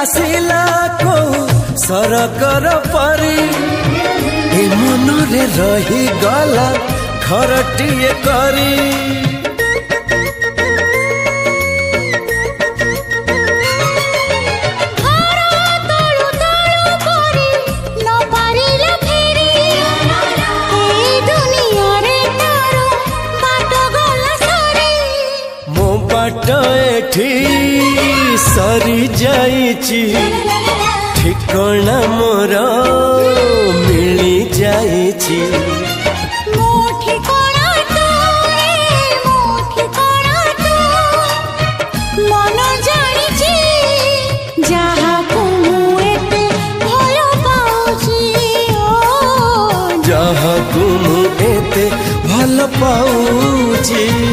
आसिला को सरकर परी ए मनरे रही गला खरटिए करी सरी जाइची ठिकाना मोर मिली जाइची मन जानिची जहाको एते भल पाउची जहाको एते भल पाउची।